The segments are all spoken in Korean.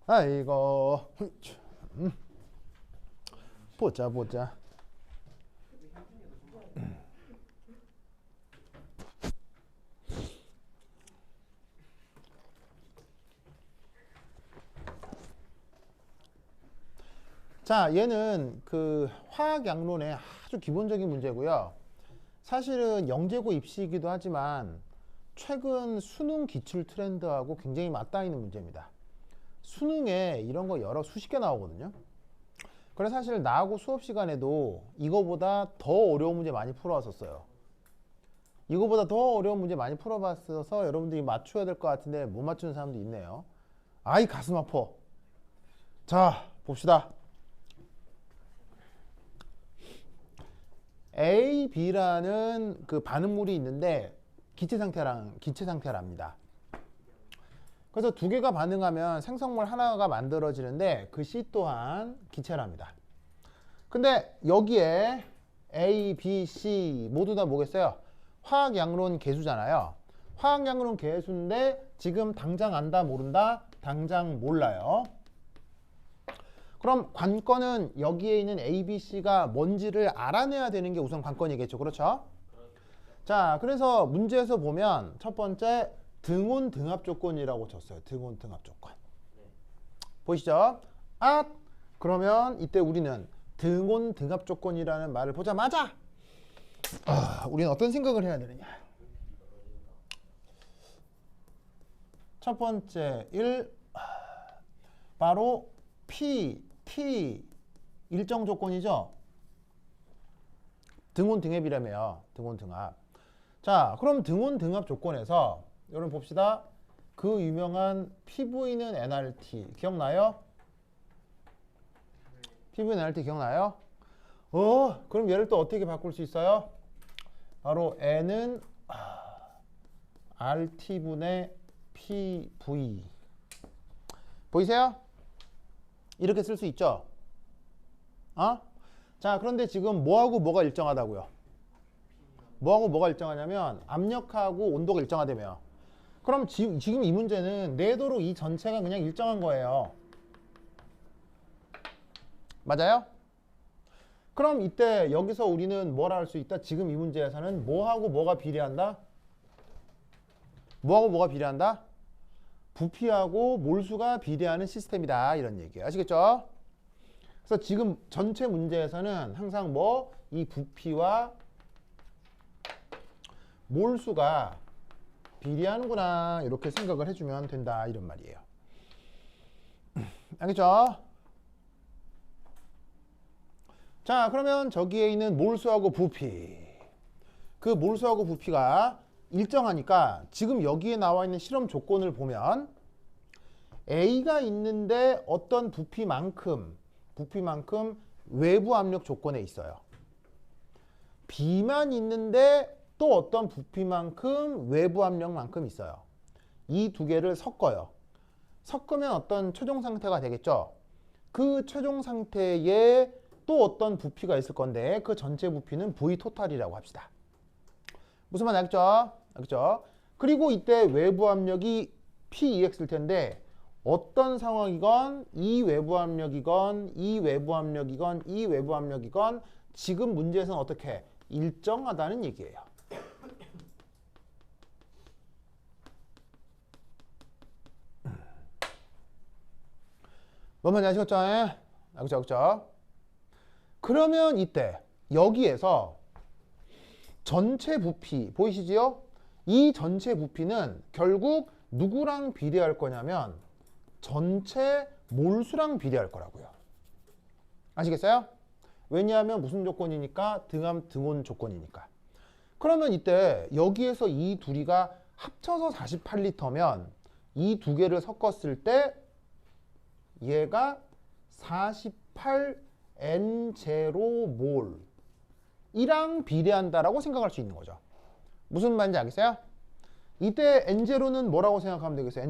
아이고. 보자 보자. 자, 얘는 그 화학 양론의 아주 기본적인 문제고요. 사실은 영재고 입시이기도 하지만 최근 수능 기출 트렌드하고 굉장히 맞닿아 있는 문제입니다. 수능에 이런 거 여러 수십 개 나오거든요. 그래서 사실 나하고 수업 시간에도 이거보다 더 어려운 문제 많이 풀어왔었어요. 이거보다 더 어려운 문제 많이 풀어봤어서 여러분들이 맞춰야 될 것 같은데 못 맞추는 사람도 있네요. 아이 가슴 아파. 자, 봅시다. A, B라는 그 반응물이 있는데 기체 상태랍니다. 그래서 두 개가 반응하면 생성물 하나가 만들어지는데 그 C 또한 기체랍니다. 근데 여기에 A, B, C 모두 다 뭐겠어요? 화학양론 계수잖아요. 화학양론 계수인데 지금 당장 안다 모른다? 당장 몰라요. 그럼 관건은 여기에 있는 A, B, C가 뭔지를 알아내야 되는 게 우선 관건이겠죠. 그렇죠? 자, 그래서 문제에서 보면 첫 번째 등온 등합 조건이라고 줬어요. 등온 등합 조건. 보이시죠? 아, 그러면 이때 우리는 등온 등합 조건이라는 말을 보자마자 우리는 어떤 생각을 해야 되느냐? 첫 번째 1 바로 P, T 일정 조건이죠. 등온 등합이라며요. 등온 등합. 자, 그럼 등온 등합 조건에서 여러분 봅시다. 그 유명한 PV는 nRT 기억나요? PV는 nRT 기억나요? 그럼 얘를 또 어떻게 바꿀 수 있어요? 바로 n은 RT분의 PV. 보이세요? 이렇게 쓸 수 있죠? 자, 그런데 지금 뭐하고 뭐가 일정하다고요? 뭐하고 뭐가 일정하냐면 압력하고 온도가 일정하다며요. 그럼 지금 이 문제는 내도록 이 전체가 그냥 일정한 거예요. 맞아요? 그럼 이때 여기서 우리는 뭐라 할 수 있다? 지금 이 문제에서는 뭐하고 뭐가 비례한다? 뭐하고 뭐가 비례한다? 부피하고 몰수가 비례하는 시스템이다. 이런 얘기예요. 아시겠죠? 그래서 지금 전체 문제에서는 항상 이 부피와 몰수가 비례하는구나 이렇게 생각을 해주면 된다 이런 말이에요. 알겠죠? 자, 그러면 저기에 있는 몰수하고 부피, 그 몰수하고 부피가 일정하니까 지금 여기에 나와 있는 실험 조건을 보면 A가 있는데 어떤 부피만큼 외부 압력 조건에 있어요. B만 있는데 또 어떤 부피만큼 외부 압력만큼 있어요. 이 두 개를 섞어요. 섞으면 어떤 최종 상태가 되겠죠. 그 최종 상태에 또 어떤 부피가 있을 건데 그 전체 부피는 V 토탈이라고 합시다. 무슨 말인지 알겠죠? 알겠죠? 그리고 이때 외부 압력이 PEX일 텐데 어떤 상황이건 이 외부 압력이건 이 외부 압력이건 이 외부 압력이건 지금 문제에서는 어떻게 일정하다는 얘기예요. 뭔 말인지 아시겠죠? 알겠죠? 알겠죠? 그러면 이때 여기에서 전체 부피 보이시지요? 이 전체 부피는 결국 누구랑 비례할 거냐면 전체 몰수랑 비례할 거라고요. 아시겠어요? 왜냐하면 무슨 조건이니까? 등함 등온 조건이니까. 그러면 이때 여기에서 이 둘이가 합쳐서 48리터면 이 두 개를 섞었을 때 얘가 48N0몰 이랑 비례한다라고 생각할 수 있는 거죠. 무슨 말인지 알겠어요? 이때 N0는 뭐라고 생각하면 되겠어요?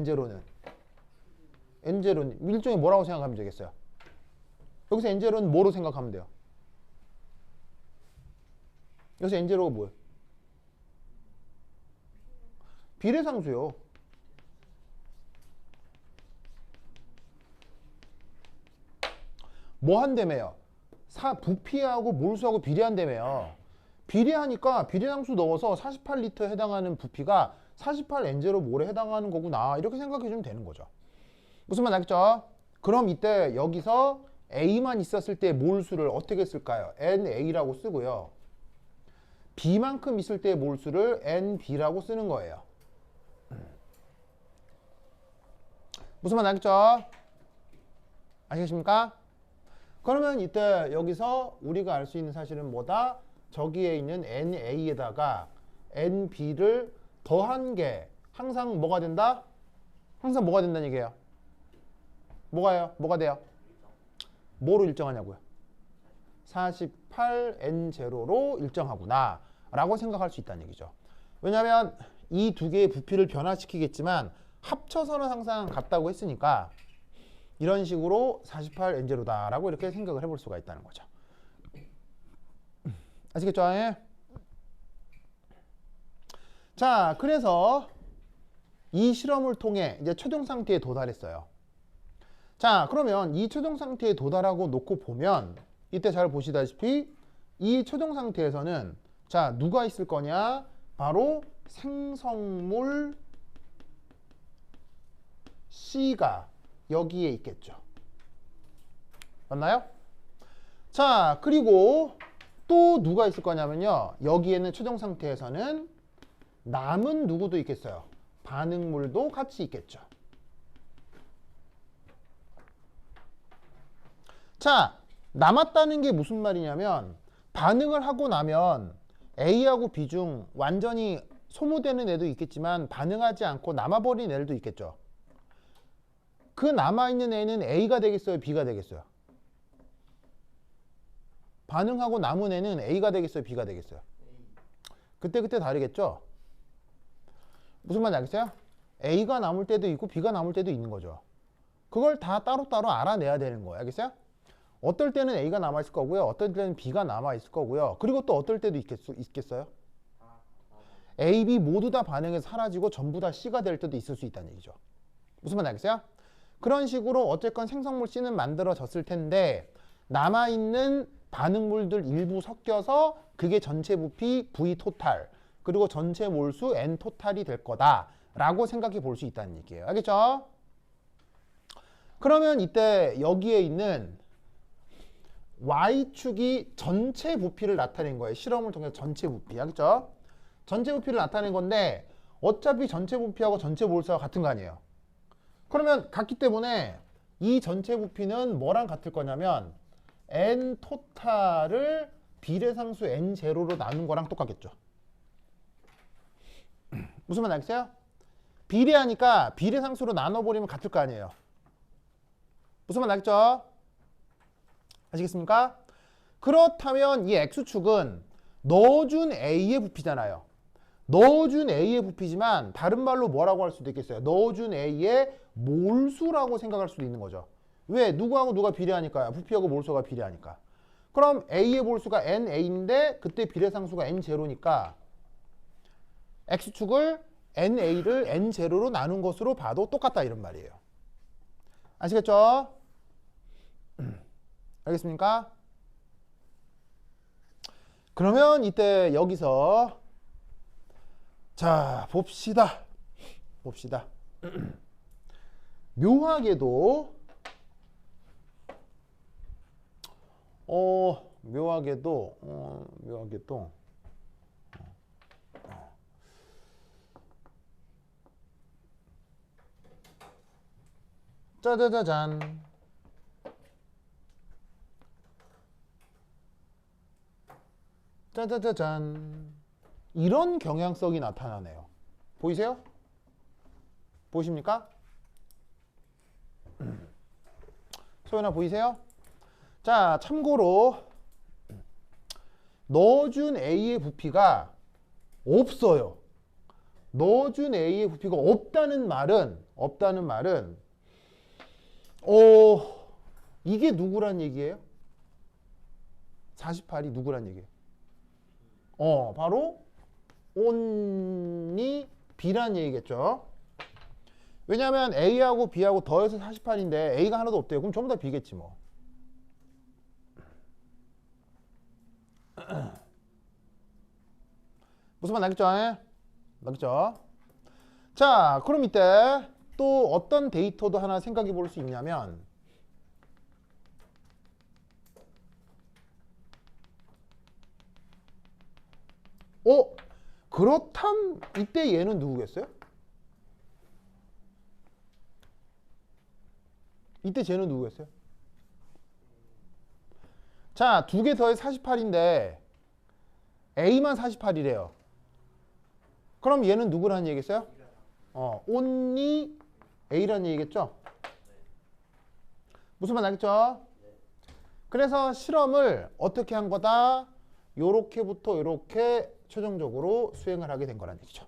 N0는 일종의 뭐라고 생각하면 되겠어요? 여기서 N0는 뭐로 생각하면 돼요? 여기서 N0가 뭐예요? 비례상수요. 뭐 한다며요? 부피하고 몰수하고 비례한다며요. 비례하니까 비례상수 넣어서 48리터에 해당하는 부피가 48N0 몰에 해당하는 거구나. 이렇게 생각해 주면 되는 거죠. 무슨 말 알겠죠? 그럼 이때 여기서 A만 있었을 때 몰수를 어떻게 쓸까요? NA라고 쓰고요. B만큼 있을 때 몰수를 NB라고 쓰는 거예요. 무슨 말 알겠죠? 아시겠습니까? 그러면 이때 여기서 우리가 알 수 있는 사실은 뭐다? 저기에 있는 NA에다가 NB를 더한 게 항상 뭐가 된다? 항상 뭐가 된다는 얘기예요? 뭐가요? 뭐가 돼요? 뭐로 일정하냐고요? 48N0로 일정하구나 라고 생각할 수 있다는 얘기죠. 왜냐하면 이 두 개의 부피를 변화시키겠지만 합쳐서는 항상 같다고 했으니까 이런 식으로 48N0다 라고 이렇게 생각을 해볼 수가 있다는 거죠. 아시겠죠? 예? 자, 그래서 이 실험을 통해 이제 최종 상태에 도달했어요. 자, 그러면 이 최종 상태에 도달하고 놓고 보면 이때 잘 보시다시피 이 최종 상태에서는 자, 누가 있을 거냐? 바로 생성물 C가 여기에 있겠죠. 맞나요? 자, 그리고 또 누가 있을 거냐면요. 여기에는 최종 상태에서는 남은 누구도 있겠어요. 반응물도 같이 있겠죠. 자, 남았다는 게 무슨 말이냐면 반응을 하고 나면 A하고 B 중 완전히 소모되는 애도 있겠지만 반응하지 않고 남아버린 애들도 있겠죠. 그 남아있는 애는 A가 되겠어요? B가 되겠어요? 반응하고 남은 애는 A가 되겠어요? B가 되겠어요? 그때 다르겠죠? 무슨 말인지 알겠어요? A가 남을 때도 있고 B가 남을 때도 있는 거죠. 그걸 다 따로따로 알아내야 되는 거예요. 알겠어요? 어떨 때는 A가 남아있을 거고요. 어떨 때는 B가 남아있을 거고요. 그리고 또 어떨 때도 있겠어요? A, B 모두 다 반응해서 사라지고 전부 다 C가 될 때도 있을 수 있다는 얘기죠. 무슨 말인지 알겠어요? 그런 식으로 어쨌건 생성물 C는 만들어졌을 텐데 남아있는 반응물들 일부 섞여서 그게 전체 부피 V 토탈 그리고 전체 몰수 N 토탈이 될 거다 라고 생각해 볼 수 있다는 얘기예요. 알겠죠? 그러면 이때 여기에 있는 Y축이 전체 부피를 나타낸 거예요. 실험을 통해서 전체 부피. 알겠죠? 전체 부피를 나타낸 건데 어차피 전체 부피하고 전체 몰수가 같은 거 아니에요. 그러면 같기 때문에 이 전체 부피는 뭐랑 같을 거냐면 N 토탈을 비례상수 N0로 나눈 거랑 똑같겠죠. 무슨 말 알겠어요? 비례하니까 비례상수로 나눠버리면 같을 거 아니에요. 무슨 말 알겠죠? 아시겠습니까? 그렇다면 이 X축은 넣어준 A의 부피잖아요. 넣어준 A의 부피지만 다른 말로 뭐라고 할 수도 있겠어요? 넣어준 A의 몰수라고 생각할 수도 있는 거죠. 왜? 누구하고 누가 비례하니까요. 부피하고 몰수가 비례하니까. 그럼 A의 몰수가 NA인데 그때 비례상수가 N0니까 X축을 NA를 N0로 나눈 것으로 봐도 똑같다 이런 말이에요. 아시겠죠? 알겠습니까? 그러면 이때 여기서 자 봅시다. 묘하게도 짜자자잔 짜자자잔 이런 경향성이 나타나네요. 보이세요? 보이십니까? 소연아 보이세요? 자, 참고로 넣어준 A의 부피가 없어요. 넣어준 A의 부피가 없다는 말은 이게 누구란 얘기예요? 48이 누구란 얘기예요? 바로 only B란 얘기겠죠. 왜냐하면 A하고 B하고 더해서 48인데 A가 하나도 없대요. 그럼 전부 다 B겠지 뭐. 무슨 말 나겠죠? 나겠죠? 자, 그럼 이때 또 어떤 데이터도 하나 생각해 볼 수 있냐면 그렇담 이때 얘는 누구겠어요? 이때 쟤는 누구겠어요? 자, 두 개 더해 48인데 A만 48이래요. 그럼 얘는 누구라는 얘기겠어요? only A라는 얘기겠죠? 무슨 말 나겠죠? 그래서 실험을 어떻게 한 거다? 요렇게부터 요렇게 최종적으로 수행을 하게 된 거란 얘기죠.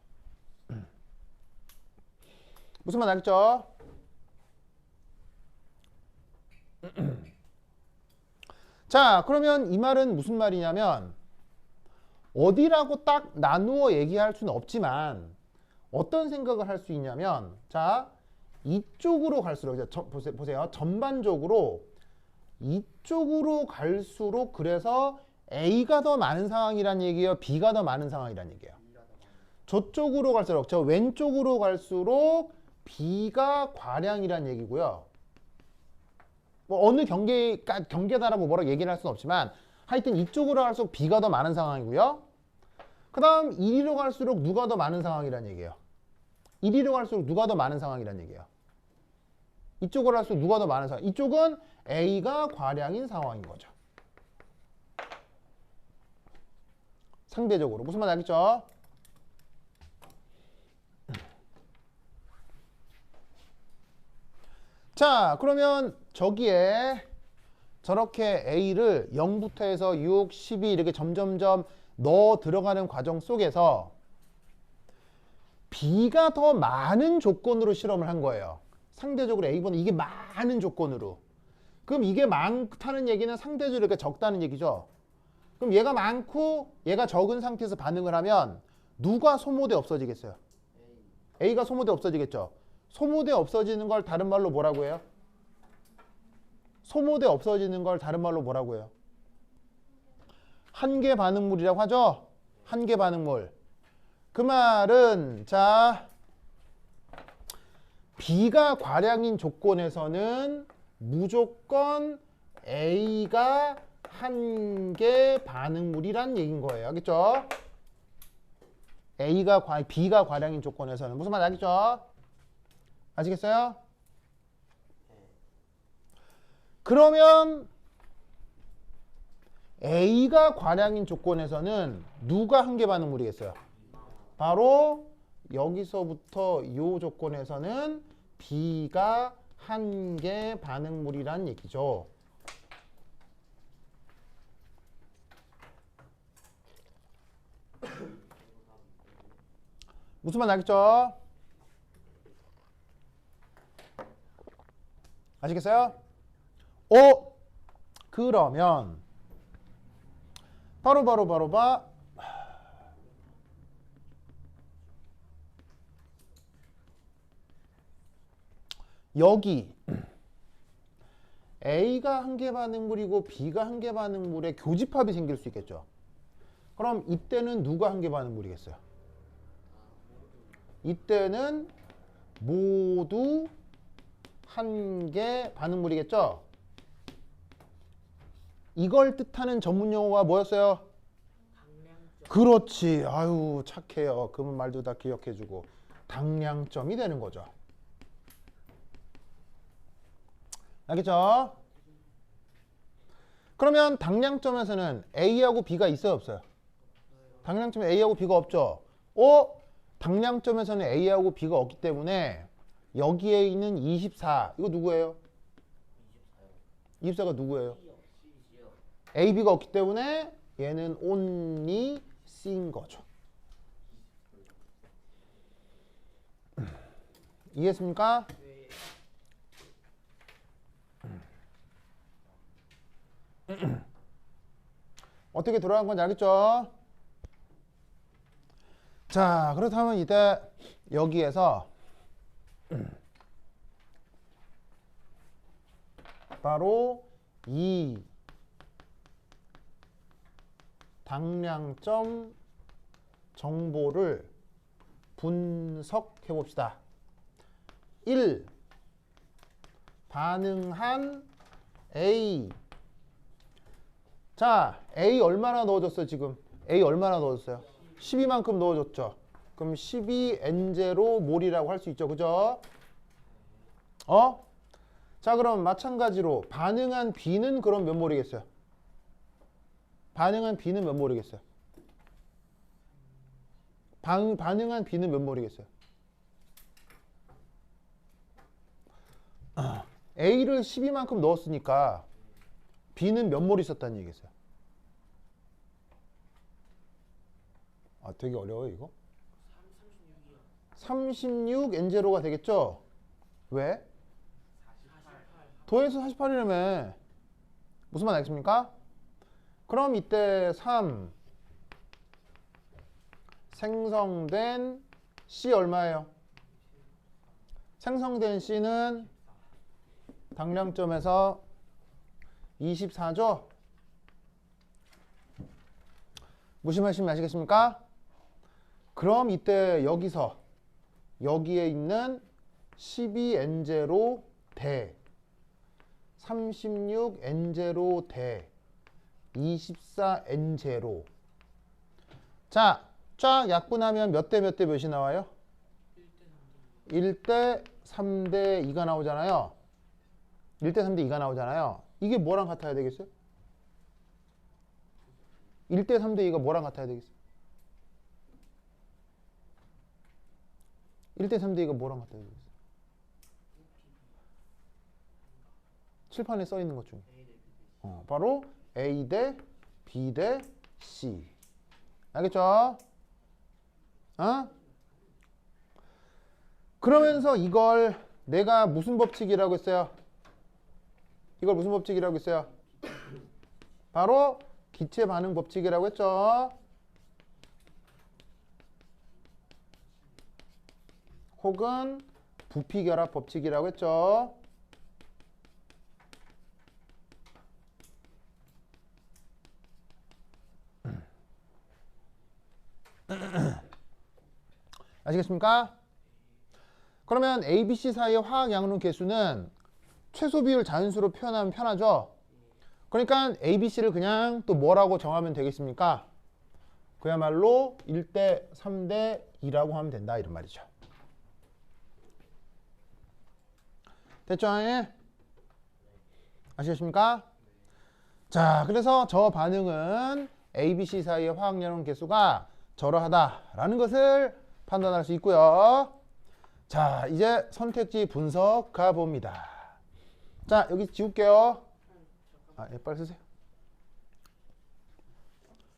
무슨 말 나겠죠? 자, 그러면 이 말은 무슨 말이냐면 어디라고 딱 나누어 얘기할 수는 없지만 어떤 생각을 할 수 있냐면 자, 이쪽으로 갈수록 보세요. 전반적으로 이쪽으로 갈수록 그래서 A가 더 많은 상황이란 얘기예요? B가 더 많은 상황이란 얘기예요? 저쪽으로 갈수록 저 왼쪽으로 갈수록 B가 과량이란 얘기고요. 뭐 어느 경계다라고 뭐라고 얘기를 할 수는 없지만 하여튼 이쪽으로 갈수록 B가 더 많은 상황이고요. 그 다음 이리로 갈수록 누가 더 많은 상황이란 얘기예요? 이리로 갈수록 누가 더 많은 상황이란 얘기예요? 이쪽으로 갈수록 누가 더 많은 상황? 이쪽은 A가 과량인 상황인 거죠. 상대적으로. 무슨 말 알겠죠? 자, 그러면 저기에 저렇게 A를 0부터 해서 6, 12 이렇게 점점점 넣어 들어가는 과정 속에서 B가 더 많은 조건으로 실험을 한 거예요. 상대적으로 A보다 이게 많은 조건으로. 그럼 이게 많다는 얘기는 상대적으로 이렇게 적다는 얘기죠. 그럼 얘가 많고 얘가 적은 상태에서 반응을 하면 누가 소모돼 없어지겠어요? A가 소모돼 없어지겠죠. 소모돼 없어지는 걸 다른 말로 뭐라고 해요? 소모돼 없어지는 걸 다른 말로 뭐라고 해요? 한계 반응물이라고 하죠? 한계 반응물. 그 말은 자 B가 과량인 조건에서는 무조건 A가 한계 반응물이란 얘기인 거예요. 알겠죠? B가 과량인 조건에서는 무슨 말 알겠죠? 아시겠어요? 그러면 A가 과량인 조건에서는 누가 한계 반응물이겠어요? 바로 여기서부터 이 조건에서는 B가 한계 반응물이란 얘기죠. 무슨 말 알겠죠? 아시겠어요? 그러면 바로 여기 A가 한계 반응물이고 B가 한계 반응물에 교집합이 생길 수 있겠죠. 그럼 이때는 누가 한계 반응물이겠어요? 이때는 모두 한계 반응물이겠죠. 이걸 뜻하는 전문 용어가 뭐였어요? 그렇지. 아유 착해요. 그 말도 다 기억해주고 당량점이 되는 거죠. 알겠죠? 그러면 당량점에서는 A하고 B가 있어요 없어요? 당량점에 A하고 B가 없죠. 당량점에서는 A하고 B가 없기 때문에 여기에 있는 24 이거 누구예요? 24가 누구예요? A, B가 없기 때문에 얘는 only C인 거죠. 이해했습니까? 어떻게 돌아간 건지 알겠죠? 자, 그렇다면 이때 여기에서 바로 이 당량점 정보를 분석해 봅시다. 1. 반응한 A. 자, A 얼마나 넣어줬어요, 지금? A 얼마나 넣어줬어요? 12만큼 넣어줬죠. 그럼 12N0 몰이라고 할 수 있죠, 그죠? 자, 그럼 마찬가지로 반응한 B는 그럼 몇 몰이겠어요? 반응한 B는 몇 몰이겠어요? 반응한 B는 몇 몰이겠어요? A를 12만큼 넣었으니까 B는 몇 몰 있었다는 얘기겠어요? 아, 되게 어려워요, 이거? 36N0가 되겠죠? 왜? 더해서 48이라며. 무슨 말 알겠습니까? 그럼 이때 3 생성된 C 얼마예요? 생성된 C는 당량점에서 24죠? 무슨 말씀인지 아시겠습니까? 그럼 이때 여기에 있는 12N0 대 36N0 대 24N0. 자, 쫙 약분하면 몇 대 몇 대 몇이 나와요? 1대 3대 2가 나오잖아요. 1대 3대 2가 나오잖아요. 이게 뭐랑 같아야 되겠어요? 1대 3대 2가 뭐랑 같아야 되겠어요? 1대 3대 2가 뭐랑 같아야 되겠어요? 칠판에 써 있는 것 중에. 바로 A 대 B 대 C. 알겠죠? 그러면서 이걸 내가 무슨 법칙이라고 했어요? 이걸 무슨 법칙이라고 했어요? 바로 기체 반응 법칙이라고 했죠. 혹은 부피 결합 법칙이라고 했죠. 아시겠습니까? 그러면 A, B, C 사이의 화학 양론 계수는 최소 비율 자연수로 표현하면 편하죠. 그러니까 A, B, C를 그냥 또 뭐라고 정하면 되겠습니까? 그야말로 1대 3대 2라고 하면 된다, 이런 말이죠. 됐죠? 아시겠습니까? 자, 그래서 저 반응은 A, B, C 사이의 화학 양론 계수가 저러하다라는 것을 판단할 수 있고요. 자, 이제 선택지 분석 가봅니다. 자, 여기 지울게요. 예, 빨리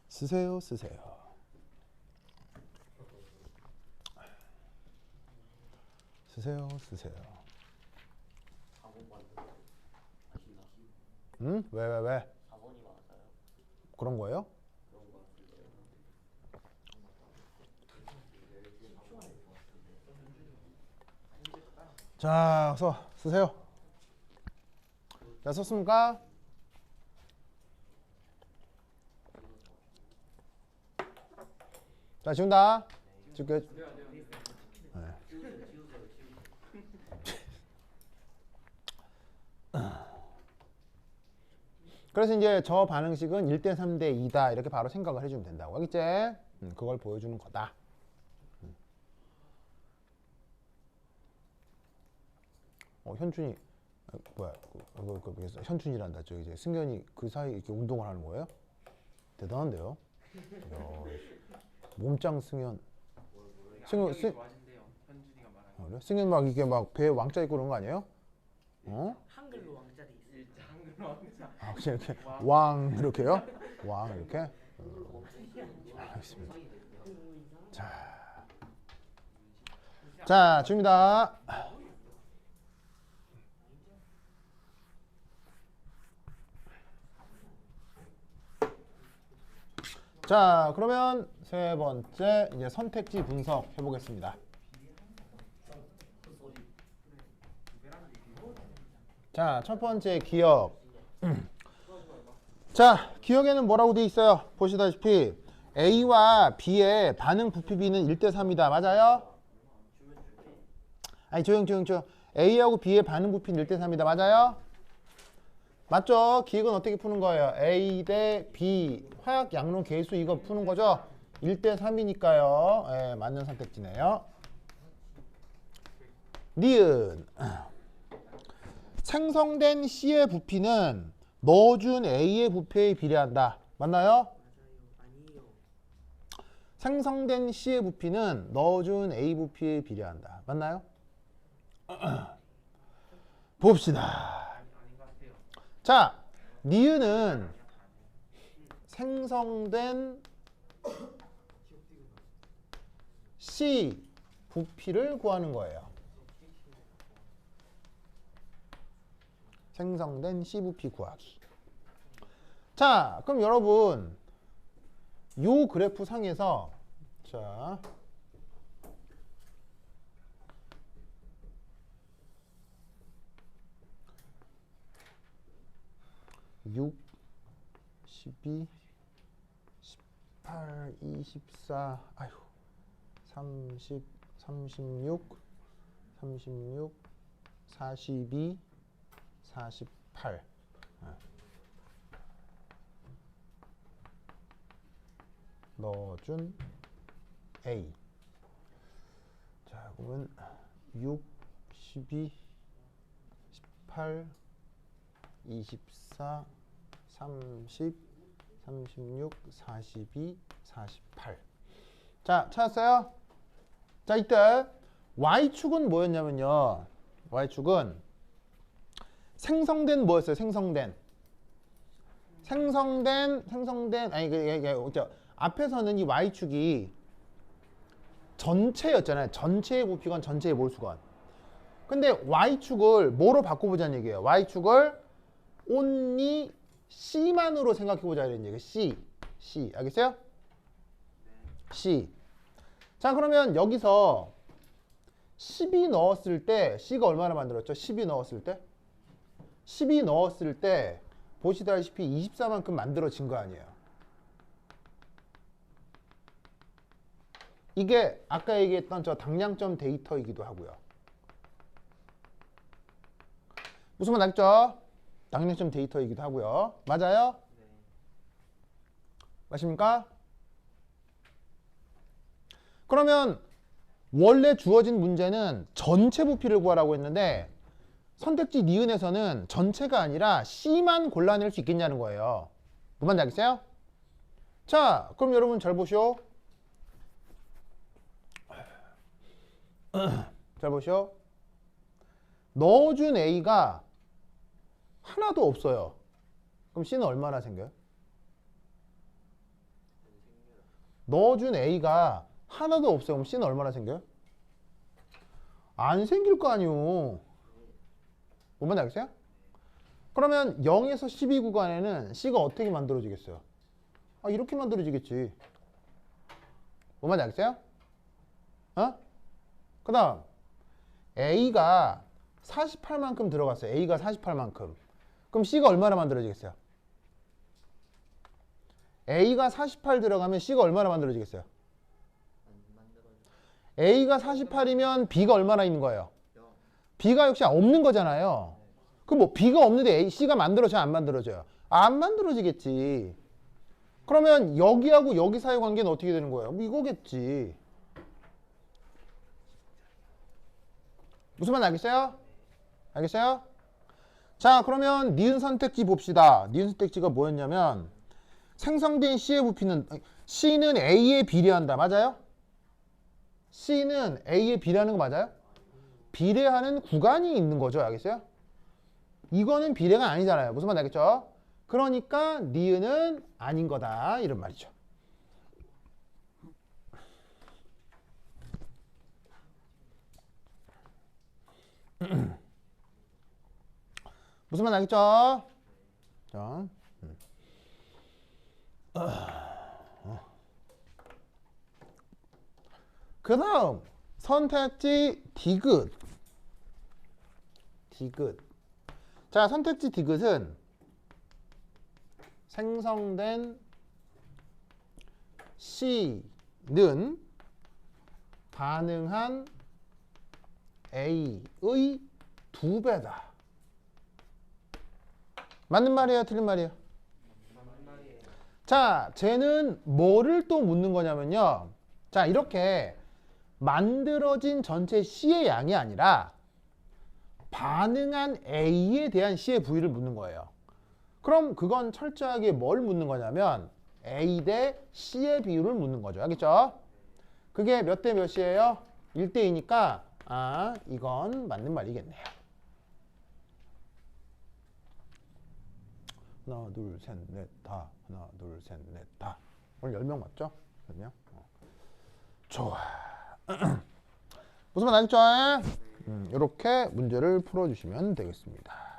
쓰세요. 쓰세요. 응? 왜? 그런 거예요? 자, 쓰세요. 자, 썼습니까? 자, 지운다. 지울게. 네. 그래서 이제 저 반응식은 1대 3대 2다 이렇게 바로 생각을 해주면 된다고. 알겠지? 그걸 보여주는 거다. 현준이 뭐야? 현준이란다. 저기 이제 승현이 그 사이 이렇게 운동을 하는 거예요? 대단한데요? 몸짱 승현. 승현 그래? 승현 막 이게 막 배에 왕자 있고 그런 거 아니에요? 한글로 왕자 돼 있어요. 한글로 왕자. 아, 그냥 이렇게 왕 이렇게요? 왕 이렇게? 알겠습니다. 자, 줍니다. 자, 그러면 세 번째 이제 선택지 분석 해보겠습니다. 자, 첫 번째 기억. 자, 기억에는 뭐라고 돼 있어요? 보시다시피 A와 B의 반응 부피 B는 1대3이다. 맞아요? 아니 조용. A하고 B의 반응 부피는 1대3이다. 맞아요? 맞죠? 기억은 어떻게 푸는 거예요? A 대 B 화학 양론 계수 이거 푸는 거죠? 1대3이니까요. 예, 맞는 선택지네요. 니은 생성된 C의 부피는 넣어준 A의 부피에 비례한다. 맞나요? 아니요. 생성된 C의 부피는 넣어준 A 부피에 비례한다. 맞나요? 봅시다. 아닌 것 같아요. 자, 니은은 생성된 C 부피를 구하는 거예요. 생성된 C 부피 구하기. 자, 그럼 여러분 요 그래프 상에서 자 6, 12, 18, 24, 아휴, 30, 36, 42, 48. 넣어준 A. 자, 그러면 6, 12, 18, 24, 30, 36, 42, 48. 자, 찾았어요? 자, 이때 Y축은 뭐였냐면요. Y축은 생성된 뭐였어요? 생성된, 아니, 앞에서는 이 Y축이 전체였잖아요. 전체의 부피건 전체의 몰수건. 근데 Y축을 뭐로 바꿔보자는 얘기예요. Y축을 only C만으로 생각해보자 이런 얘기예요. C. 알겠어요? C. 자, 그러면 여기서 12 넣었을 때 C가 얼마나 만들었죠? 12 넣었을 때? 12 넣었을 때 보시다시피 24만큼 만들어진 거 아니에요. 이게 아까 얘기했던 저 당량점 데이터이기도 하고요. 무슨 말 알겠죠? 당량점 데이터이기도 하고요. 맞아요? 네. 맞습니까? 그러면 원래 주어진 문제는 전체 부피를 구하라고 했는데 선택지 니은에서는 전체가 아니라 C만 골라낼 수 있겠냐는 거예요. 무슨 말인지 알겠어요? 자, 그럼 여러분 잘 보시오. 잘 보시오. 넣어준 A가 하나도 없어요. 그럼 C는 얼마나 생겨요? 넣어준 A가 하나도 없어요. 그럼 C는 얼마나 생겨요? 안 생길 거 아니오. 뭔 말인지 알겠어요? 그러면 0에서 12 구간에는 C가 어떻게 만들어지겠어요? 아, 이렇게 만들어지겠지. 뭔 말인지 알겠어요? 어? 그 다음 A가 48만큼 들어갔어요. A가 48만큼. 그럼 C가 얼마나 만들어지겠어요? A가 48 들어가면 C가 얼마나 만들어지겠어요? A가 48이면 B가 얼마나 있는 거예요? B가 역시 없는 거잖아요. 그럼 뭐 B가 없는데 A, C가 만들어져요? 안 만들어져요? 안 만들어지겠지. 그러면 여기하고 여기 사이 관계는 어떻게 되는 거예요? 뭐 이거겠지. 무슨 말 알겠어요? 알겠어요? 자, 그러면 니은 선택지 봅시다. 니은 선택지가 뭐였냐면 생성된 C의 부피는 C는 A에 비례한다. 맞아요? C는 A에 비례하는 거 맞아요? 비례하는 구간이 있는 거죠. 알겠어요? 이거는 비례가 아니잖아요. 무슨 말 알겠죠? 그러니까 니은은 아닌 거다. 이런 말이죠. 무슨 말 알겠죠? 자, 그 다음 선택지 디귿. 자, 선택지 디귿은 생성된 C는 가능한 A의 2배다. 맞는 말이에요? 틀린 말이에요? 자, 쟤는 뭐를 또 묻는 거냐면요. 자, 이렇게 만들어진 전체 C의 양이 아니라 반응한 A에 대한 C의 부위를 묻는 거예요. 그럼 그건 철저하게 뭘 묻는 거냐면 A 대 C의 비율을 묻는 거죠. 알겠죠? 그게 몇 대 몇이에요? 1대2니까 이건 맞는 말이겠네요. 하나, 둘, 셋, 넷, 다. 하나, 둘, 셋, 넷, 다. 오늘 10명 맞죠? 10명? 좋아. 무슨 말 알겠죠? 이렇게 문제를 풀어주시면 되겠습니다.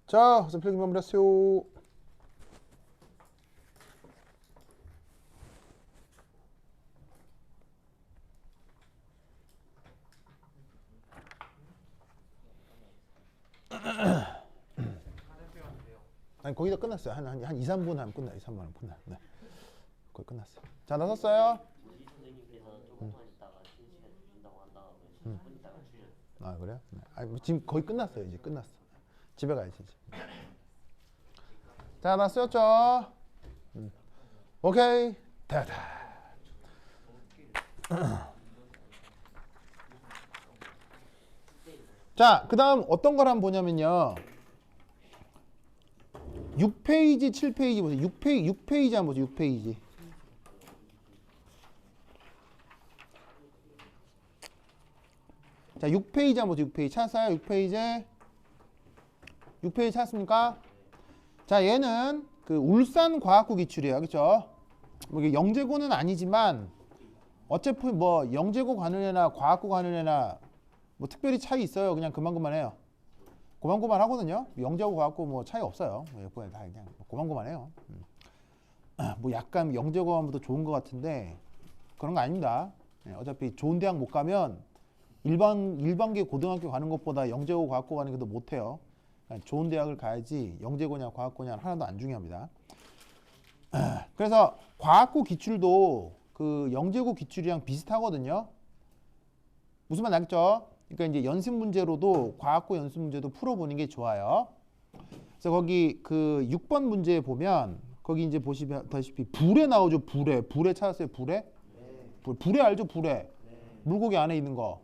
자, 우선 필기 마무리하세요. 아니 거기다 끝났어요. 한 2, 3분 하면 끝나. 2, 3분 하면 끝나. 네. 거의 끝났어요. 자, 나섰어요? 우리 선생님께서 조금만 있다가 신시간 주신다고 한 다음에 10분 있다가 주셨어요. 아, 그래요? 네. 아니, 지금 거의 끝났어요. 이제 끝났어. 집에 가야지 이제. 자, 나 쓰였죠? 오케이. 됐다. 자, 그 다음 어떤 걸 한번 보냐면요. 6페이지, 7페이지 보세요. 6페이지 한번 보세요. 6페이지. 자, 6페이지 한번 보세요. 6페이지 찾았어요? 6페이지. 6페이지 찾았습니까? 자, 얘는 그 울산과학고 기출이에요. 그렇죠? 뭐 이게 영재고는 아니지만 어차피 뭐 영재고 가는 애나 과학고 가는 애나 뭐 특별히 차이 있어요. 그냥 그만해요. 고만고만 하거든요. 영재고 과학고 뭐 차이 없어요. 뭐 다 그냥 고만고만해요. 뭐 약간 영재고 하면 더 좋은 것 같은데 그런 거 아닙니다. 어차피 좋은 대학 못 가면 일반계 고등학교 가는 것보다 영재고 과학고 가는 게 더 못해요. 좋은 대학을 가야지 영재고냐 과학고냐 하나도 안 중요합니다. 그래서 과학고 기출도 그 영재고 기출이랑 비슷하거든요. 무슨 말 알겠죠? 그러니까 이제 연습 문제로도 과학고 연습 문제도 풀어보는 게 좋아요. 그래서 거기 그 6번 문제에 보면 거기 이제 보시다시피 불에 나오죠. 불에 찾았어요. 불에? 불에 알죠? 불에. 물고기 안에 있는 거.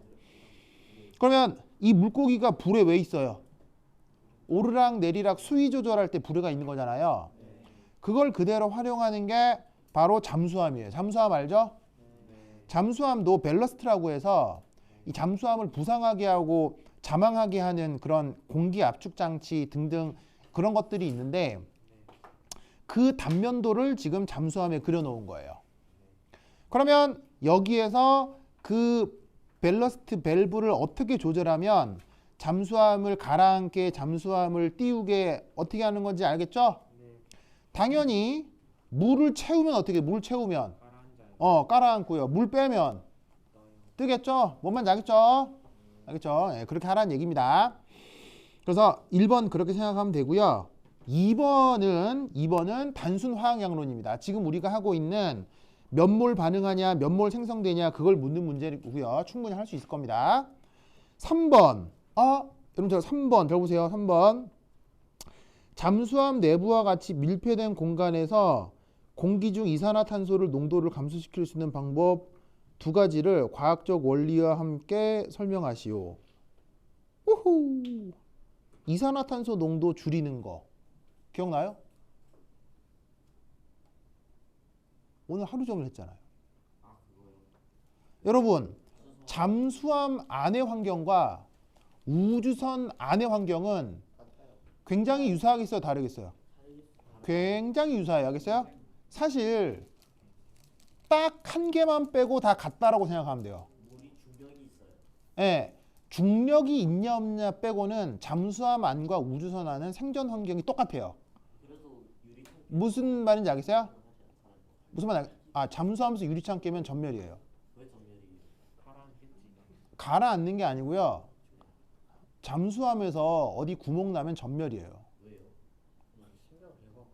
그러면 이 물고기가 불에 왜 있어요? 오르락 내리락 수위 조절할 때 불에가 있는 거잖아요. 그걸 그대로 활용하는 게 바로 잠수함이에요. 잠수함 알죠? 잠수함도 밸러스트라고 해서 이 잠수함을 부상하게 하고 자망하게 하는 그런 공기 압축 장치 등등 그런 것들이 있는데 그 단면도를 지금 잠수함에 그려놓은 거예요. 그러면 여기에서 그 밸러스트 밸브를 어떻게 조절하면 잠수함을 가라앉게 잠수함을 띄우게 어떻게 하는 건지 알겠죠? 당연히 물을 채우면 어떻게 물 채우면 깔아앉고요. 물 빼면 뜨겠죠? 뭔 말인지 알겠죠? 알겠죠? 예, 그렇게 하라는 얘기입니다. 그래서 1번 그렇게 생각하면 되고요. 2번은 단순 화학양론입니다. 지금 우리가 하고 있는 몇 몰 반응하냐, 몇 몰 생성되냐 그걸 묻는 문제고요. 충분히 할 수 있을 겁니다. 3번. 여러분 저 3번 들어보세요. 3번. 잠수함 내부와 같이 밀폐된 공간에서 공기 중 이산화탄소를 농도를 감소시킬 수 있는 방법 두 가지를 과학적 원리와 함께 설명하시오. 우후. 이산화탄소 농도 줄이는 거 기억나요? 오늘 하루 종일 했잖아요. 여러분 잠수함 안의 환경과 우주선 안의 환경은 굉장히 유사하겠어요? 다르겠어요? 굉장히 유사해요. 알겠어요? 사실 딱 한 개만 빼고 다 같다라고 생각하면 돼요. 물이 중력이 있어요. 네, 중력이 있냐 없냐 빼고는 잠수함 안과 우주선 안은 생존 환경이 똑같아요. 그래도 유리창 무슨 말인지 알겠어요? 무슨 말 잠수하면서 유리창 깨면 전멸이에요. 왜 전멸이에요? 가라앉겠지. 가라앉는 게 아니고요. 잠수함에서 어디 구멍 나면 전멸이에요. 왜요? 신기하다 대박.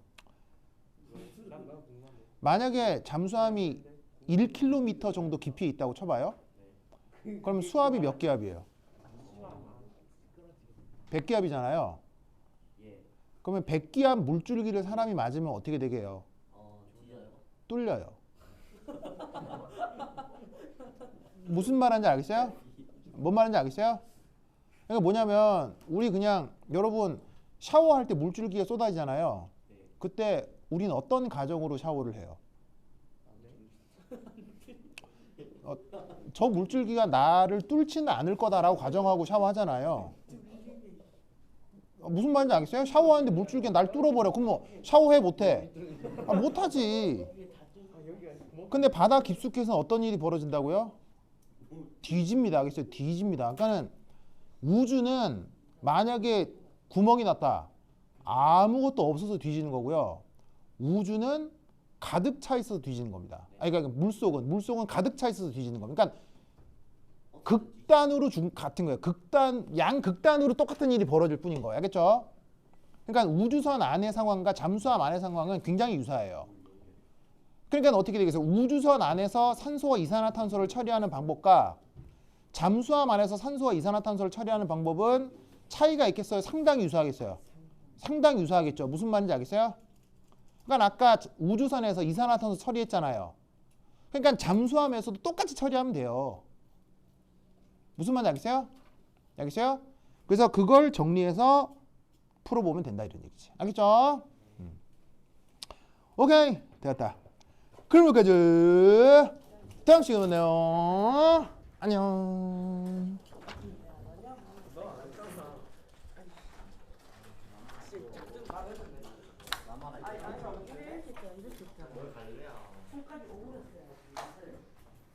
난 궁금한데. 만약에 잠수함이 1km 정도 깊이에 있다고 쳐봐요. 그럼 수압이 몇 기압이에요? 100기압이잖아요. 예. 그러면 100기압 물줄기를 사람이 맞으면 어떻게 되게 해요? 뒤져요. 뚫려요. 무슨 말하는지 알겠어요? 뭔 말인지 알겠어요? 그러니까 뭐냐면 우리 그냥 여러분 샤워할 때 물줄기가 쏟아지잖아요. 그때 우리는 어떤 가정으로 샤워를 해요? 저 물줄기가 나를 뚫지는 않을 거다라고 가정하고 샤워하잖아요. 무슨 말인지 알겠어요? 샤워하는데 물줄기가 날 뚫어버려. 그럼 뭐 샤워해 못해? 못하지. 근데 바다 깊숙이에서는 어떤 일이 벌어진다고요? 뒤집니다. 알겠어요? 뒤집니다. 그러니까는 우주는 만약에 구멍이 났다. 아무것도 없어서 뒤지는 거고요. 우주는 가득 차 있어서 뒤지는 겁니다. 아니, 그러니까 물속은 가득 차 있어서 뒤지는 겁니다. 그러니까 극단으로 같은 거예요. 양극단으로 똑같은 일이 벌어질 뿐인 거예요. 알겠죠? 그러니까 우주선 안의 상황과 잠수함 안의 상황은 굉장히 유사해요. 그러니까 어떻게 되겠어요? 우주선 안에서 산소와 이산화탄소를 처리하는 방법과 잠수함 안에서 산소와 이산화탄소를 처리하는 방법은 차이가 있겠어요? 상당히 유사하겠어요? 상당히 유사하겠죠. 무슨 말인지 알겠어요? 그러니까 아까 우주선에서 이산화탄소 처리했잖아요. 그러니까 잠수함에서도 똑같이 처리하면 돼요. 무슨 말인지 알겠어요? 알겠어요? 그래서 그걸 정리해서 풀어보면 된다 이런 얘기지. 알겠죠? 오케이. 됐다. 그럼 여기까지. 다음 시간에 만나요. 안녕. 뭘 갈래야? 손까지 오그렸어요.